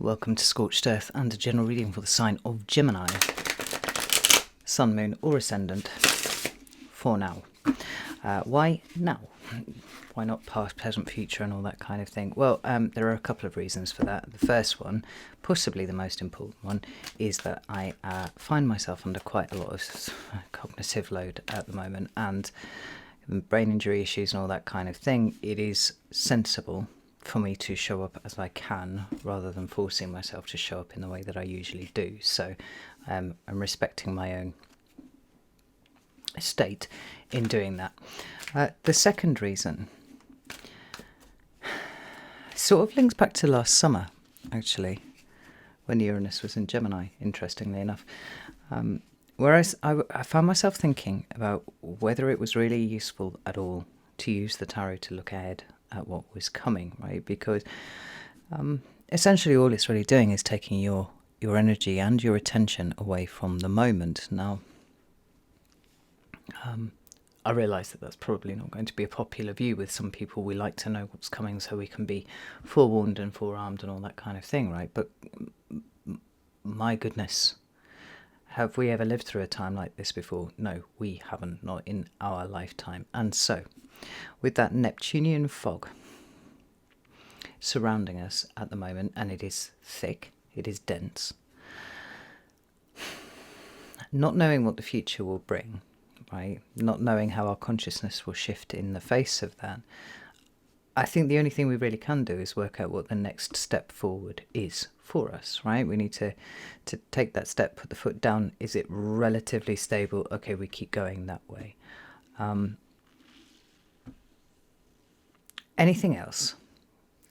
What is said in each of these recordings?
welcome to Scorched Earth and a general reading for the sign of Gemini, Sun, Moon or Ascendant for now. Why now? Why not past, present, future and all that kind of thing? Well, there are a couple of reasons for that. The first one, possibly the most important one, is that I find myself under quite a lot of cognitive load at the moment, and brain injury issues and all that kind of thing. It is sensible for me to show up as I can rather than forcing myself to show up in the way that I usually do. So I'm respecting my own state in doing that. The second reason sort of links back to last summer, actually, when Uranus was in Gemini, interestingly enough. Whereas I found myself thinking about whether it was really useful at all to use the tarot to look ahead at what was coming, right? Because essentially all it's really doing is taking your energy and your attention away from the moment. Now, I realise that that's probably not going to be a popular view with some people. We like to know what's coming so we can be forewarned and forearmed and all that kind of thing, right? But my goodness, have we ever lived through a time like this before? No, we haven't, not in our lifetime. And so, with that Neptunian fog surrounding us at the moment, and it is thick, it is dense, not knowing what the future will bring, right? Not knowing how our consciousness will shift in the face of that, I think the only thing we really can do is work out what the next step forward is for us, right? We need to take that step, put the foot down. Is it relatively stable? Okay, we keep going that way. Anything else,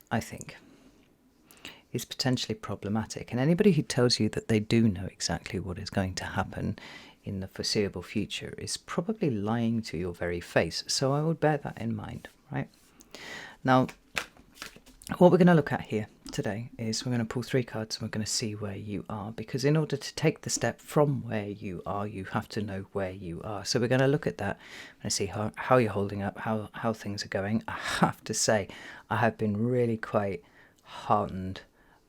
I think, is potentially problematic. And anybody who tells you that they do know exactly what is going to happen in the foreseeable future is probably lying to your very face. So I would bear that in mind, right? Now, what we're going to look at here today is we're going to pull 3 cards and we're going to see where you are, because in order to take the step from where you are, you have to know where you are. So we're going to look at that and see how you're holding up, how things are going. I have to say, I have been really quite heartened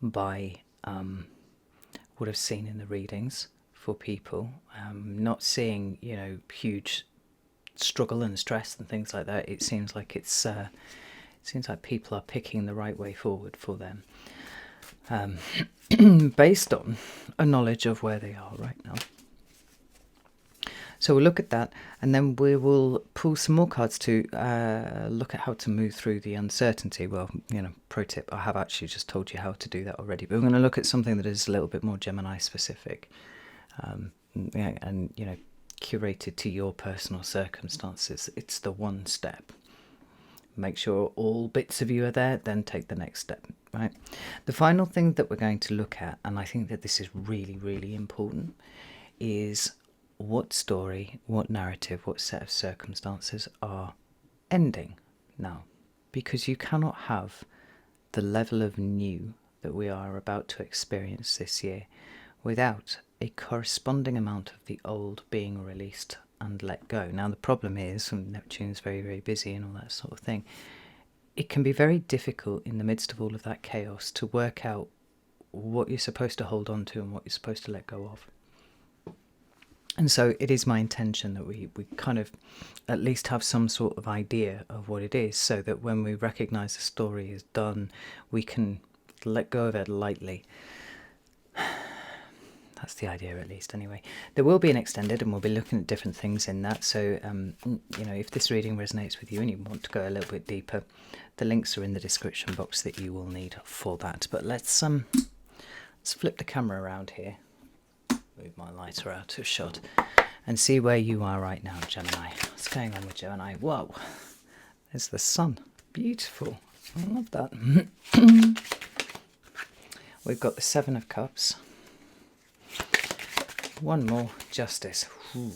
by what I've seen in the readings for people. Not seeing, huge struggle and stress and things like that. It seems like it seems like people are picking the right way forward for them, based on a knowledge of where they are right now. So we'll look at that, and then we will pull some more cards to look at how to move through the uncertainty. Well, pro tip, I have actually just told you how to do that already, but we're going to look at something that is a little bit more Gemini specific, and curated to your personal circumstances. It's the one step. Make sure all bits of you are there, then take the next step, right? The final thing that we're going to look at, and I think that this is really, really important, is what story, what narrative, what set of circumstances are ending now. Because you cannot have the level of new that we are about to experience this year without a corresponding amount of the old being released and let go. Now the problem is, and Neptune's very, very busy and all that sort of thing, it can be very difficult in the midst of all of that chaos to work out what you're supposed to hold on to and what you're supposed to let go of. And so it is my intention that we kind of at least have some sort of idea of what it is, so that when we recognise the story is done, we can let go of it lightly. That's the idea, at least, anyway. There will be an extended, and we'll be looking at different things in that. So, if this reading resonates with you and you want to go a little bit deeper, the links are in the description box that you will need for that. But let's flip the camera around here, move my lighter out of shot, and see where you are right now, Gemini. What's going on with Gemini? Whoa, there's the sun. Beautiful. I love that. We've got the 7 of Cups. One more, Justice. Ooh.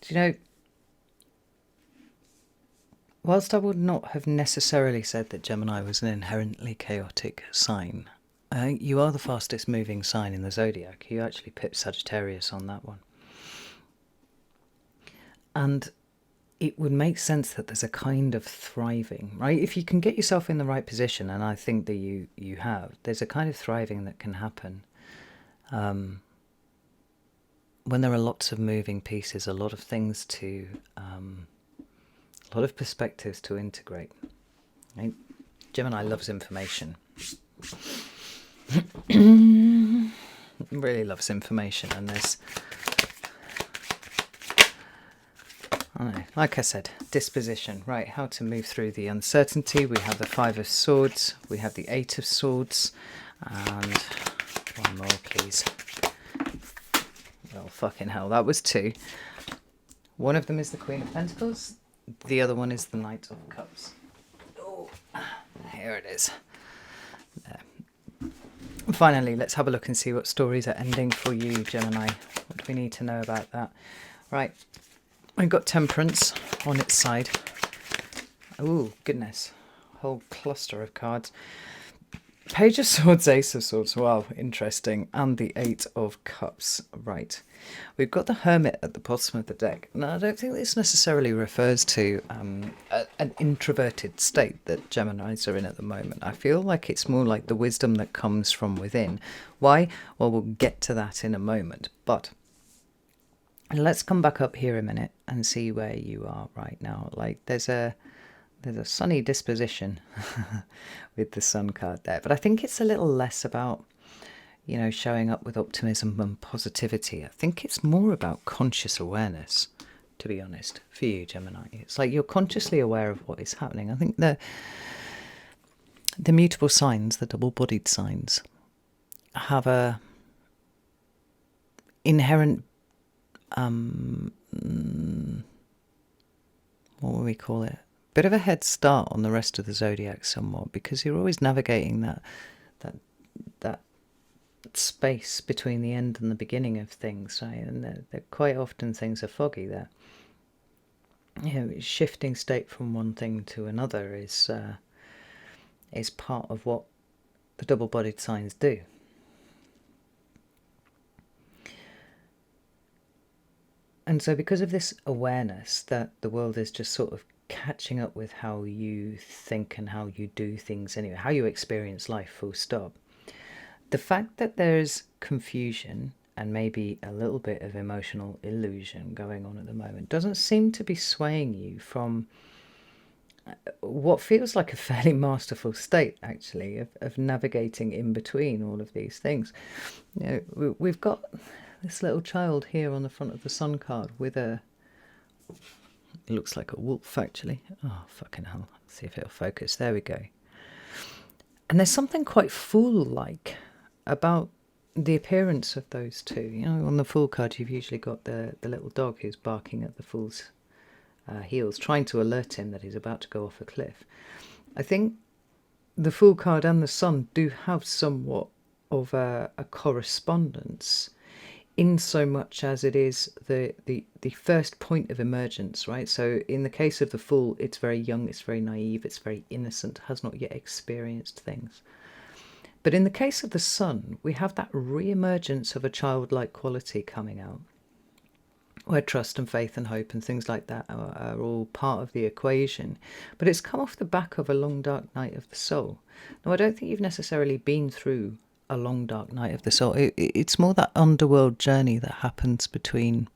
Do you know, whilst I would not have necessarily said that Gemini was an inherently chaotic sign, you are the fastest moving sign in the zodiac. You actually pipped Sagittarius on that one. And it would make sense that there's a kind of thriving, right? If you can get yourself in the right position, and I think that you have, there's a kind of thriving that can happen when there are lots of moving pieces, a lot of things to, a lot of perspectives to integrate. Right? Gemini loves information. Really loves information, and there's, like I said, disposition, right? How to move through the uncertainty. We have the Five of Swords, we have the Eight of Swords, and one more, please. Well, fucking hell, that was two. One of them is the Queen of Pentacles, the other one is the Knight of Cups. Oh, here it is. There. Finally, let's have a look and see what stories are ending for you, Gemini. What do we need to know about that? Right. We've got Temperance on its side. Oh, goodness. Whole cluster of cards. Page of Swords, Ace of Swords. Wow, interesting. And the Eight of Cups. Right. We've got the Hermit at the bottom of the deck. Now, I don't think this necessarily refers to an introverted state that Geminis are in at the moment. I feel like it's more like the wisdom that comes from within. Why? Well, we'll get to that in a moment. But let's come back up here a minute and see where you are right now. Like, there's a sunny disposition with the Sun card there, but I think it's a little less about, you know, showing up with optimism and positivity. I think it's more about conscious awareness, to be honest, for you, Gemini. It's like you're consciously aware of what is happening. I think the mutable signs, the double-bodied signs, have a inherent what would we call it? Bit of a head start on the rest of the zodiac somewhat, because you're always navigating that space between the end and the beginning of things, right? And they're quite often things are foggy there. You know, shifting state from one thing to another is part of what the double-bodied signs do. And so because of this awareness that the world is just sort of catching up with how you think and how you do things anyway, how you experience life, full stop, the fact that there's confusion and maybe a little bit of emotional illusion going on at the moment doesn't seem to be swaying you from what feels like a fairly masterful state, actually, of navigating in between all of these things. You know, we've got this little child here on the front of the Sun card with a... It looks like a wolf, actually. Oh, fucking hell. Let's see if it'll focus. There we go. And there's something quite fool-like about the appearance of those two. You know, on the Fool card, you've usually got the little dog who's barking at the Fool's heels, trying to alert him that he's about to go off a cliff. I think the Fool card and the Sun do have somewhat of a correspondence, in so much as it is the first point of emergence, right? So in the case of the Fool, it's very young, it's very naive, it's very innocent, has not yet experienced things. But in the case of the Sun, we have that re-emergence of a childlike quality coming out, where trust and faith and hope and things like that are all part of the equation. But it's come off the back of a long dark night of the soul. Now, I don't think you've necessarily been through a long dark night of the soul. It's more that underworld journey that happens between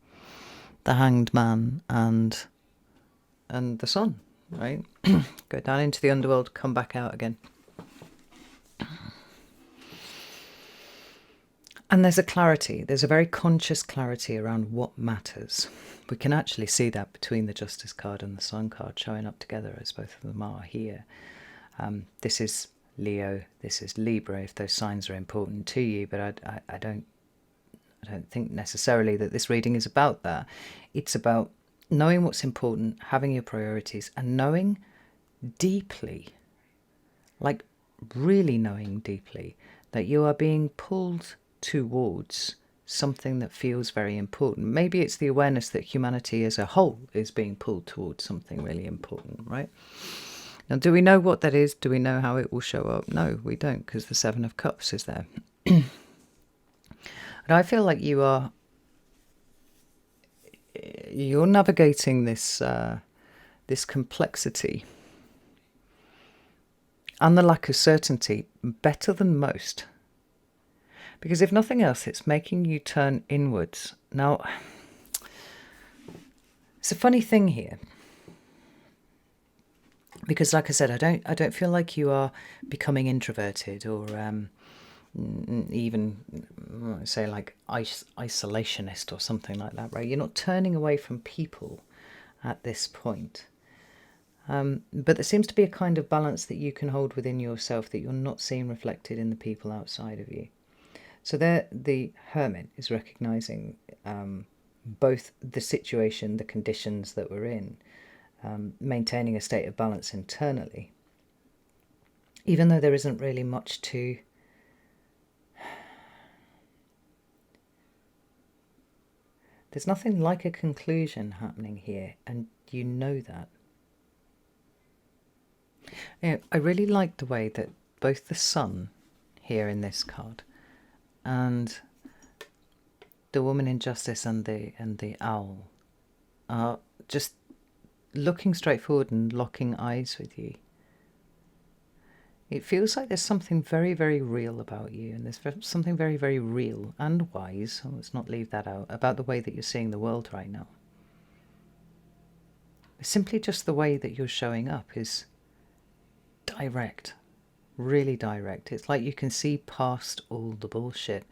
the Hanged Man and the Sun, right? Go down into the underworld, come back out again. And there's a clarity, there's a very conscious clarity around what matters. We can actually see that between the Justice card and the Sun card showing up together, as both of them are here. This is Leo, this is Libra, if those signs are important to you, but I don't think necessarily that this reading is about that. It's about knowing what's important, having your priorities, and knowing deeply, like really knowing deeply, that you are being pulled towards something that feels very important. Maybe it's the awareness that humanity as a whole is being pulled towards something really important, right? Now, do we know what that is? Do we know how it will show up? No, we don't, because the Seven of Cups is there. And I feel like you're navigating this this complexity and the lack of certainty better than most. Because if nothing else, it's making you turn inwards. Now, it's a funny thing here. Because like I said, I don't feel like you are becoming introverted or even say like isolationist or something like that, right? You're not turning away from people at this point. But there seems to be a kind of balance that you can hold within yourself that you're not seeing reflected in the people outside of you. So there, the Hermit is recognizing both the situation, the conditions that we're in, maintaining a state of balance internally, even though there isn't really much to there's nothing like a conclusion happening here, and you know that. I really like the way that both the Sun here in this card and the Woman in Justice and the Owl are just looking straight forward and locking eyes with you. It feels like there's something very, very real about you, and there's something very, very real and wise, so let's not leave that out, about the way that you're seeing the world right now. Simply just the way that you're showing up is direct, really direct. It's like you can see past all the bullshit.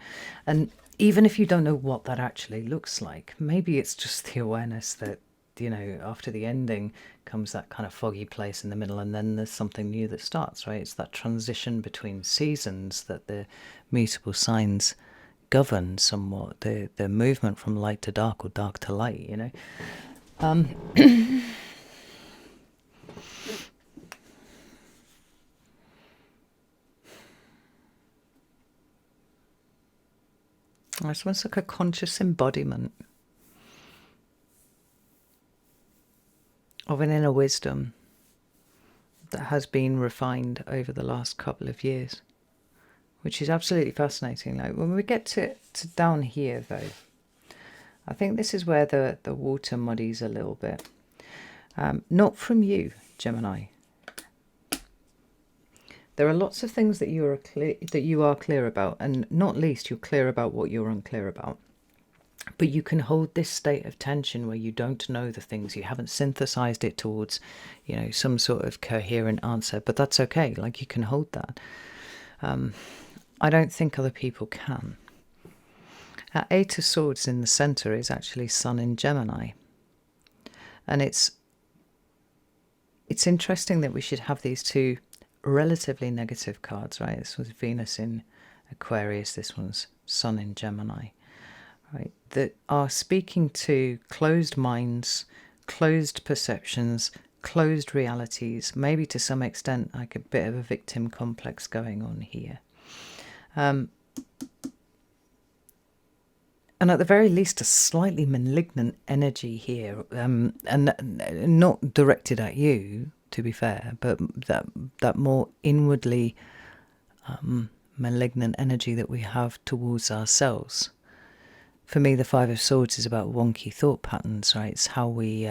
And even if you don't know what that actually looks like, maybe it's just the awareness that, you know, after the ending comes that kind of foggy place in the middle, and then there's something new that starts, right? It's that transition between seasons that the mutable signs govern somewhat, the movement from light to dark or dark to light, you know. It's almost like a conscious embodiment of an inner wisdom that has been refined over the last couple of years, which is absolutely fascinating. Like when we get to down here, though, I think this is where the water muddies a little bit. Not from you, Gemini. There are lots of things that you are clear about, and not least you're clear about what you're unclear about. But you can hold this state of tension where you don't know the things, you haven't synthesized it towards, you know, some sort of coherent answer, but that's okay. Like, you can hold that. I don't think other people can. Our Eight of Swords in the center is actually Sun in Gemini. And it's interesting that we should have these two relatively negative cards, right? This was Venus in Aquarius, this one's Sun in Gemini, right? That are speaking to closed minds, closed perceptions, closed realities, maybe to some extent like a bit of a victim complex going on here. And at the very least, a slightly malignant energy here, and not directed at you, to be fair, but that more inwardly malignant energy that we have towards ourselves. For me, the Five of Swords is about wonky thought patterns, right? It's how we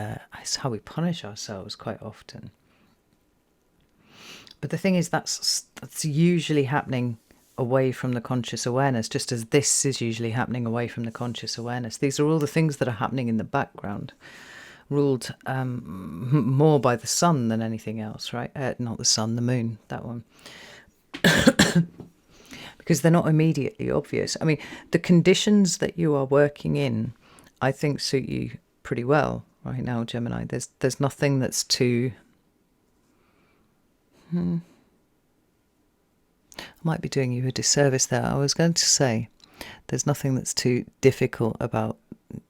punish ourselves quite often. But the thing is, that's usually happening away from the conscious awareness, just as this is usually happening away from the conscious awareness. These are all the things that are happening in the background, ruled more by the sun than anything else, right? Not the sun, the moon, that one. Because they're not immediately obvious. I mean, the conditions that you are working in, I think, suit you pretty well right now, Gemini. There's nothing that's too... I might be doing you a disservice there. I was going to say there's nothing that's too difficult about,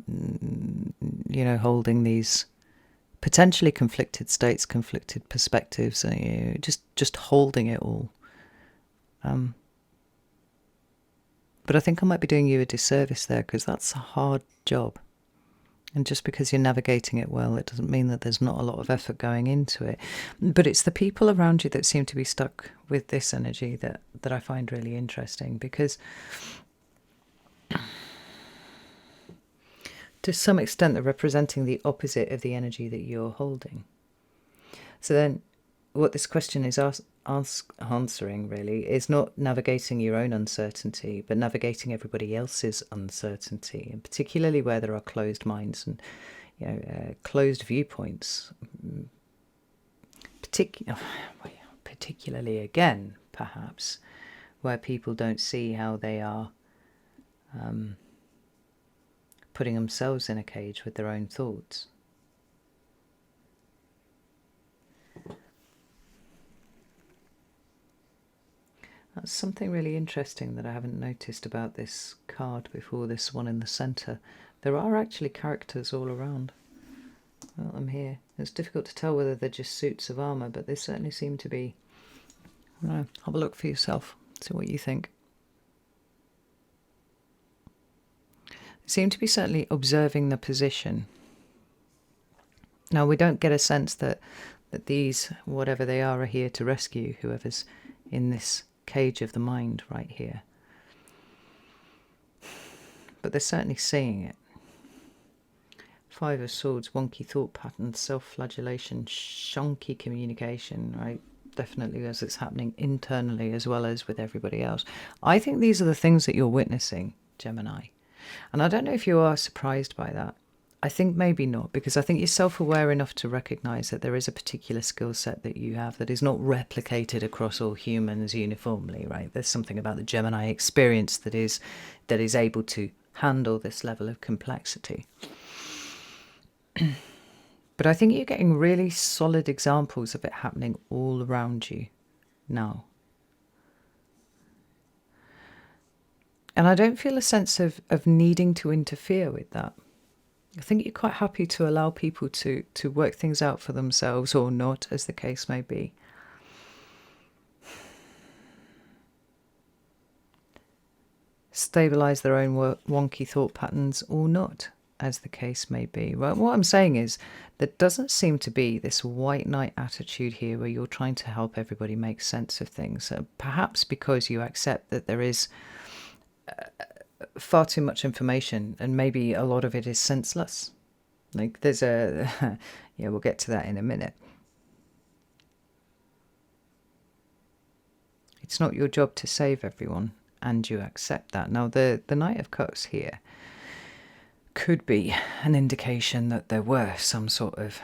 you know, holding these potentially conflicted states, conflicted perspectives, and you know, just holding it all. But I think I might be doing you a disservice there, because that's a hard job. And just because you're navigating it well, it doesn't mean that there's not a lot of effort going into it. But it's the people around you that seem to be stuck with this energy that I find really interesting, because to some extent they're representing the opposite of the energy that you're holding. So then what this question is answering really is not navigating your own uncertainty, but navigating everybody else's uncertainty, and particularly where there are closed minds and closed viewpoints, particularly again perhaps where people don't see how they are putting themselves in a cage with their own thoughts. That's something really interesting that I haven't noticed about this card before, this one in the centre. There are actually characters all around. Well, I'm here. It's difficult to tell whether they're just suits of armour, but they certainly seem to be. I don't know. Have a look for yourself. See what you think. They seem to be certainly observing the position. Now, we don't get a sense that these, whatever they are here to rescue whoever's in this cage of the mind right here. But they're certainly seeing it. Five of Swords, wonky thought patterns, self-flagellation, shonky communication, right? Definitely as it's happening internally as well as with everybody else. I think these are the things that you're witnessing, Gemini. And I don't know if you are surprised by that. I think maybe not, because I think you're self-aware enough to recognise that there is a particular skill set that you have that is not replicated across all humans uniformly, right? There's something about the Gemini experience that is able to handle this level of complexity. But I think you're getting really solid examples of it happening all around you now. And I don't feel a sense of needing to interfere with that. I think you're quite happy to allow people to work things out for themselves, or not, as the case may be. Stabilise their own wonky thought patterns, or not, as the case may be. Well, what I'm saying is there doesn't seem to be this white knight attitude here where you're trying to help everybody make sense of things. Perhaps because you accept that there is far too much information, and maybe a lot of it is senseless. Like there's a yeah, we'll get to that in a minute. It's not your job to save everyone, and you accept that. Now the Knight of Cups here could be an indication that there were some sort of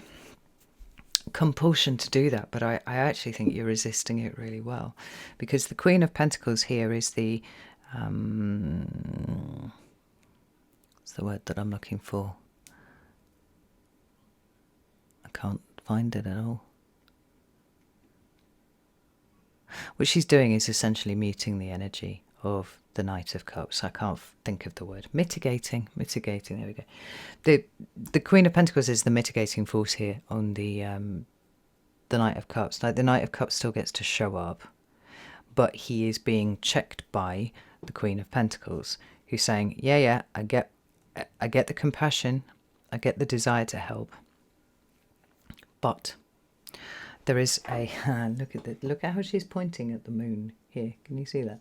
compulsion to do that, but I actually think you're resisting it really well, because the Queen of Pentacles here is the what's the word that I'm looking for? I can't find it at all. What she's doing is essentially muting the energy of the Knight of Cups. I can't think of the word. Mitigating, there we go. The Queen of Pentacles is the mitigating force here on the Knight of Cups. Like the Knight of Cups still gets to show up, but he is being checked by the Queen of Pentacles, who's saying, yeah, I get the compassion, I get the desire to help, but there is a look at how she's pointing at the moon here. Can you see that?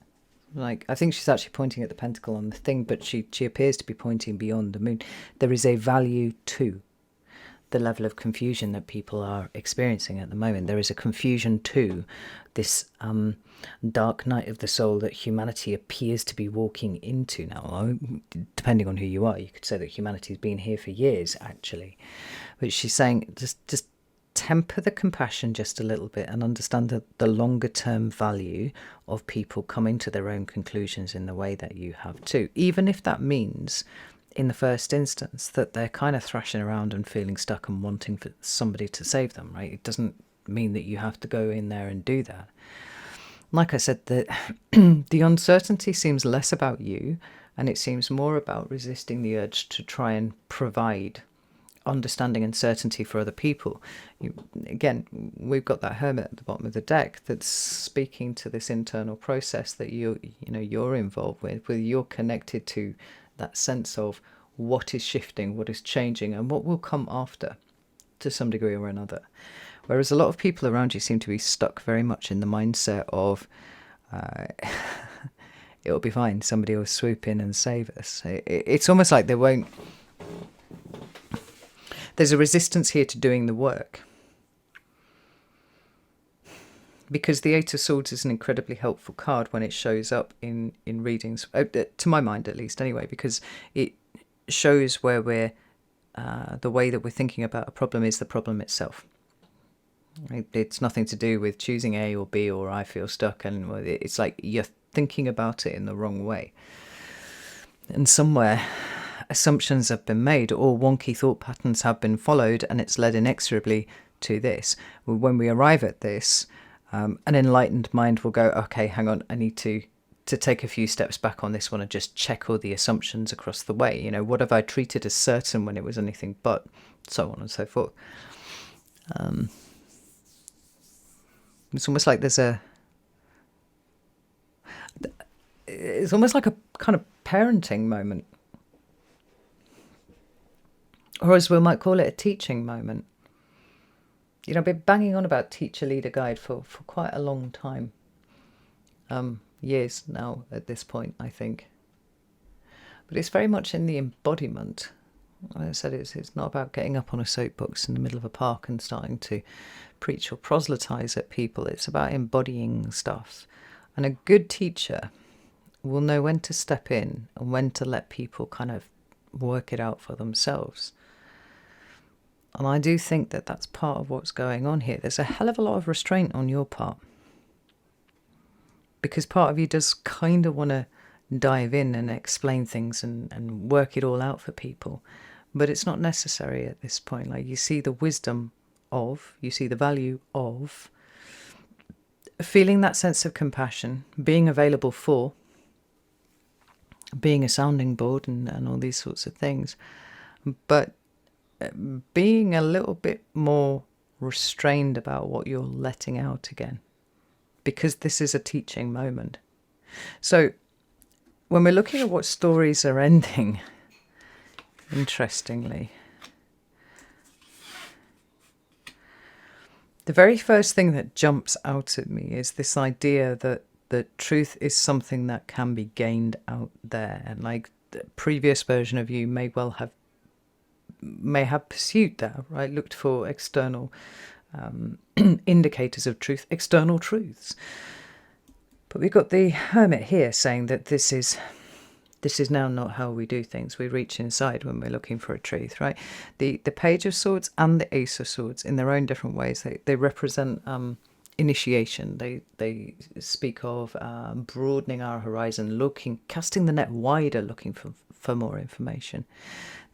Like, I think she's actually pointing at the pentacle on the thing, but she appears to be pointing beyond the moon. There is a value to the level of confusion that people are experiencing at the moment. There is a confusion to this dark night of the soul that humanity appears to be walking into now. Depending on who you are, you could say that humanity's been here for years, actually. But she's saying just temper the compassion just a little bit and understand the longer term value of people coming to their own conclusions in the way that you have too, even if that means in the first instance that they're kind of thrashing around and feeling stuck and wanting for somebody to save them, right? It doesn't mean that you have to go in there and do that. Like I said, the uncertainty seems less about you, and it seems more about resisting the urge to try and provide understanding and certainty for other people. Again, we've got that Hermit at the bottom of the deck that's speaking to this internal process that you're involved with, where you're connected to that sense of what is shifting, what is changing, and what will come after, to some degree or another. Whereas a lot of people around you seem to be stuck very much in the mindset of it'll be fine, somebody will swoop in and save us. It's almost like they won't. There's a resistance here to doing the work. because the Eight of Swords is an incredibly helpful card when it shows up in readings, to my mind at least anyway, because it shows where we're, the way that we're thinking about a problem is the problem itself. It's nothing to do with choosing A or B or I feel stuck, and it's like you're thinking about it in the wrong way. And somewhere assumptions have been made or wonky thought patterns have been followed, and it's led inexorably to this. When we arrive at this, an enlightened mind will go, okay, hang on, I need to take a few steps back on this one and just check all the assumptions across the way. You know, what have I treated as certain when it was anything but, so on and so forth. It's almost like it's almost like a kind of parenting moment, or as we might call it, a teaching moment. You know, I've been banging on about Teacher Leader Guide for quite a long time. Years now at this point, I think. But it's very much in the embodiment. Like I said, it's not about getting up on a soapbox in the middle of a park and starting to preach or proselytize at people. It's about embodying stuff. And a good teacher will know when to step in and when to let people kind of work it out for themselves. And I do think that that's part of what's going on here. There's a hell of a lot of restraint on your part, because part of you does kind of want to dive in and explain things and work it all out for people. But it's not necessary at this point. Like, you see the wisdom of, you see the value of feeling that sense of compassion, being available for, being a sounding board and all these sorts of things. But being a little bit more restrained about what you're letting out again, because this is a teaching moment. So when we're looking at what stories are ending, interestingly, the very first thing that jumps out at me is this idea that the truth is something that can be gained out there. And like the previous version of you may have pursued that, right? Looked for external indicators of truth, external truths. But we've got the Hermit here saying that this is now not how we do things. We reach inside when we're looking for a truth, right? The Page of Swords and the Ace of Swords, in their own different ways, they represent initiation. They speak of broadening our horizon, casting the net wider, looking for more information.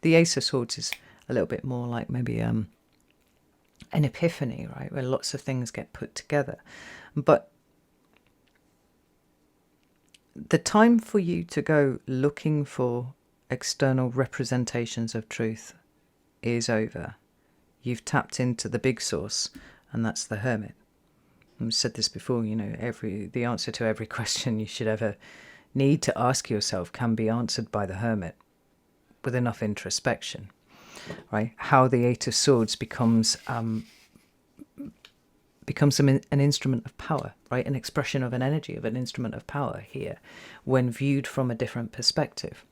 The Ace of Swords is a little bit more like maybe an epiphany, right, where lots of things get put together. But the time for you to go looking for external representations of truth is over. You've tapped into the big source, and that's the Hermit. I've said this before, you know, the answer to every question you should ever need to ask yourself can be answered by the Hermit with enough introspection, right? How the Eight of Swords becomes an instrument of power, right? An expression of an energy, of an instrument of power here, when viewed from a different perspective.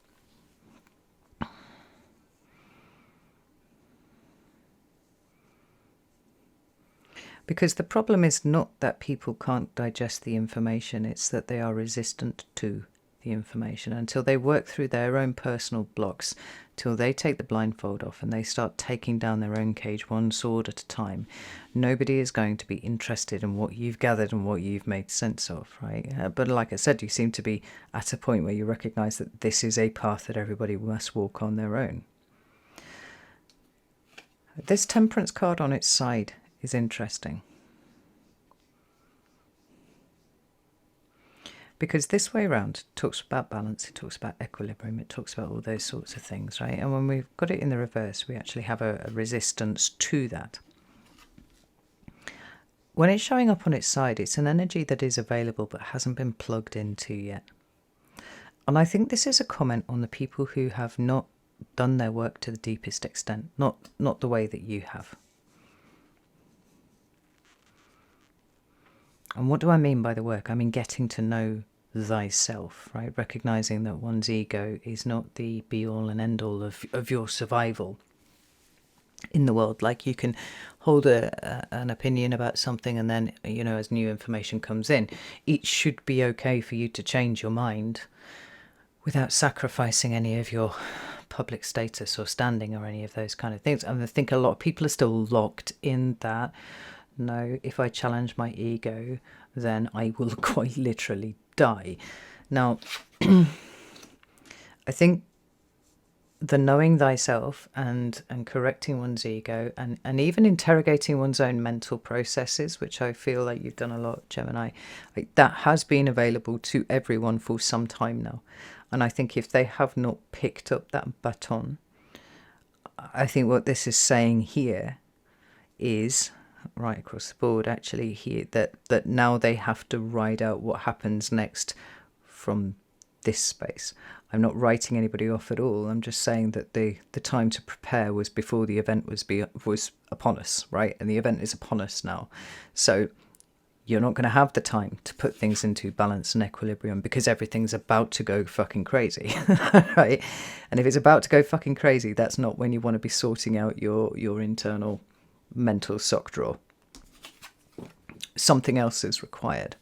Because the problem is not that people can't digest the information, it's that they are resistant to the information until they work through their own personal blocks, till they take the blindfold off and they start taking down their own cage one sword at a time. Nobody is going to be interested in what you've gathered and what you've made sense of, right? But like I said, you seem to be at a point where you recognise that this is a path that everybody must walk on their own. This Temperance card on its side is interesting, because this way around talks about balance, it talks about equilibrium, it talks about all those sorts of things, right? And when we've got it in the reverse, we actually have a resistance to that. When it's showing up on its side, it's an energy that is available but hasn't been plugged into yet. And I think this is a comment on the people who have not done their work to the deepest extent, not the way that you have. And what do I mean by the work? I mean getting to know thyself, right? Recognizing that one's ego is not the be-all and end-all of your survival in the world. Like, you can hold an opinion about something, and then, as new information comes in, it should be okay for you to change your mind without sacrificing any of your public status or standing or any of those kind of things. And I think a lot of people are still locked in that, no, if I challenge my ego, then I will quite literally die. Now, I think the knowing thyself and correcting one's ego and even interrogating one's own mental processes, which I feel like you've done a lot, Gemini, that has been available to everyone for some time now. And I think if they have not picked up that baton, I think what this is saying here is, right across the board actually here, that now they have to ride out what happens next from this space. I'm not writing anybody off at all. I'm just saying that the time to prepare was before the event was upon us, right? And the event is upon us now. So you're not going to have the time to put things into balance and equilibrium because everything's about to go fucking crazy, right? And if it's about to go fucking crazy, that's not when you want to be sorting out your internal mental sock drawer. Something else is required.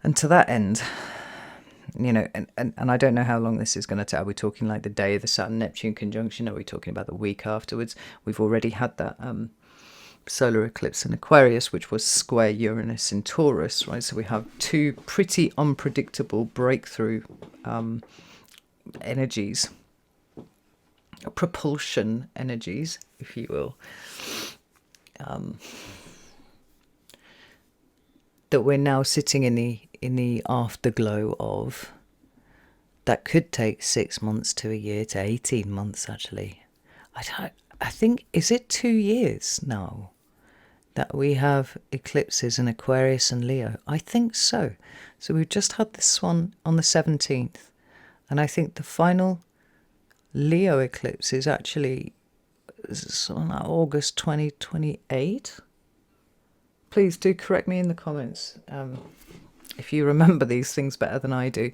And to that end, and I don't know how long this is going to take. Are we talking like the day of the Saturn-Neptune conjunction? Are we talking about the week afterwards? We've already had that solar eclipse in Aquarius, which was square Uranus in Taurus, right? So we have two pretty unpredictable breakthrough energies, propulsion energies, if you will, that we're now sitting in the afterglow of. That could take 6 months to a year to 18 months, actually. I think, is it 2 years now that we have eclipses in Aquarius and Leo? I think so. So we've just had this one on the 17th. And I think the final Leo eclipse is actually on August 2028. Please do correct me in the comments if you remember these things better than I do.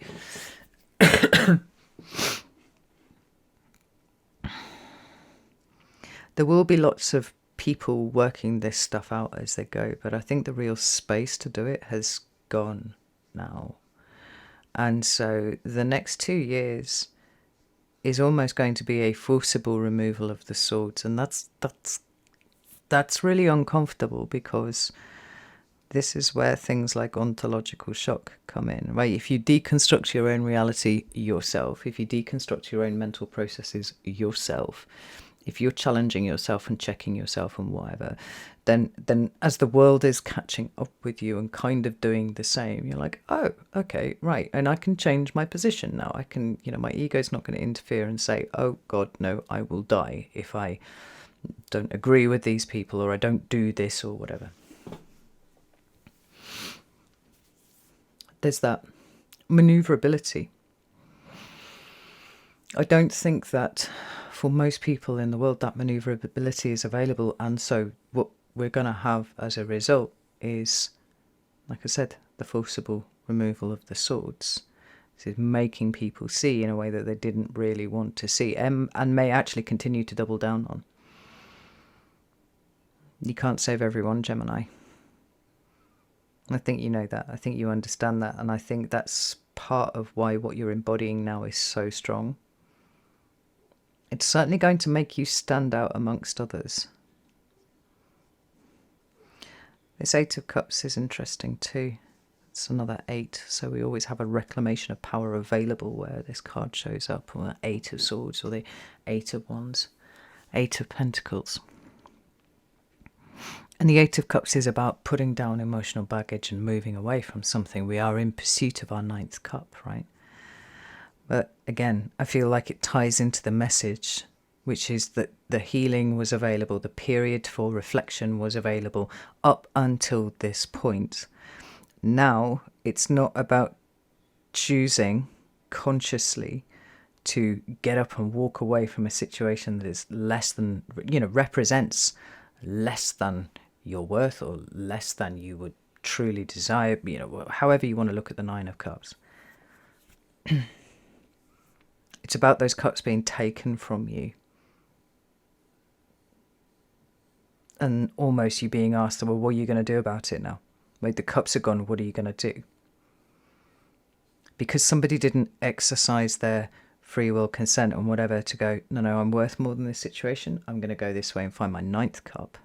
There will be lots of people working this stuff out as they go, but I think the real space to do it has gone now. And so the next 2 years is almost going to be a forcible removal of the swords, and that's really uncomfortable, because this is where things like ontological shock come in, right? If you deconstruct your own reality yourself, if you deconstruct your own mental processes yourself, if you're challenging yourself and checking yourself and whatever, then as the world is catching up with you and kind of doing the same, you're like, oh, okay, right. And I can change my position now. I can, my ego's not going to interfere and say, oh God, no, I will die if I don't agree with these people, or I don't do this or whatever. There's that maneuverability. I don't think that for most people in the world that maneuverability is available, and so what we're going to have as a result is, like I said, the forcible removal of the swords. This is making people see in a way that they didn't really want to see, and may actually continue to double down on. You can't save everyone, Gemini. I think you know that. I think you understand that. And I think that's part of why what you're embodying now is so strong. It's certainly going to make you stand out amongst others. This 8 of Cups is interesting too. It's another 8. So we always have a reclamation of power available where this card shows up, or the 8 of Swords, or the 8 of Wands, 8 of Pentacles. And the 8 of Cups is about putting down emotional baggage and moving away from something. We are in pursuit of our 9th cup, right? But again, I feel like it ties into the message, which is that the healing was available, the period for reflection was available up until this point. Now, it's not about choosing consciously to get up and walk away from a situation that is less than, represents less than your worth, or less than you would truly desire, however you want to look at the 9 of Cups. It's about those cups being taken from you. and almost you being asked, well, what are you going to do about it now? Like, the cups are gone, what are you going to do? Because somebody didn't exercise their free will consent and whatever to go, no, I'm worth more than this situation. I'm going to go this way and find my 9th cup.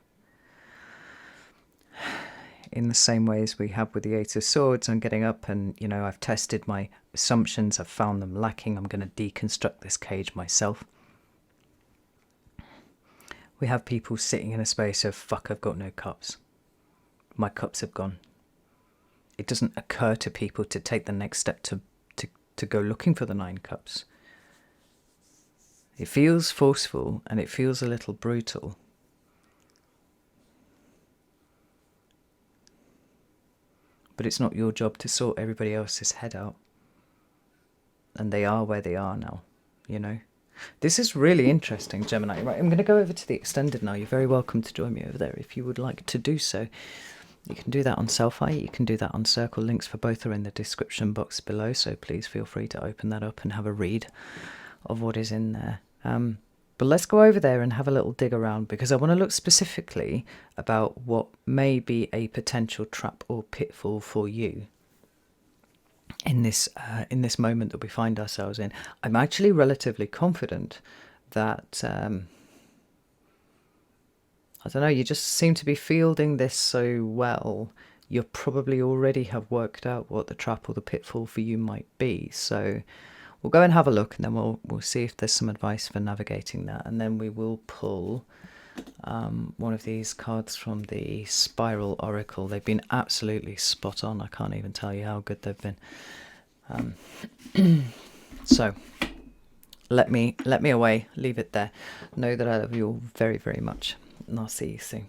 In the same way as we have with the 8 of Swords, I'm getting up and, you know, I've tested my assumptions, I've found them lacking, I'm going to deconstruct this cage myself. We have people sitting in a space of, fuck, I've got no cups. My cups have gone. It doesn't occur to people to take the next step to go looking for the 9 cups. It feels forceful and it feels a little brutal. But it's not your job to sort everybody else's head out. And they are where they are now, you know. This is really interesting, Gemini. Right, I'm going to go over to the extended now. You're very welcome to join me over there if you would like to do so. You can do that on Selfie, you can do that on Circle. Links for both are in the description box below, so please feel free to open that up and have a read of what is in there. But let's go over there and have a little dig around, because I want to look specifically about what may be a potential trap or pitfall for you in this moment that we find ourselves in. I'm actually relatively confident that I don't know, you just seem to be fielding this so well, you probably already have worked out what the trap or the pitfall for you might be. So we'll go and have a look, and then we'll see if there's some advice for navigating that, and then we will pull one of these cards from the Spiral Oracle. They've been absolutely spot on. I can't even tell you how good they've been. So let me away, leave it there. Know that I love you all very, very much, and I'll see you soon.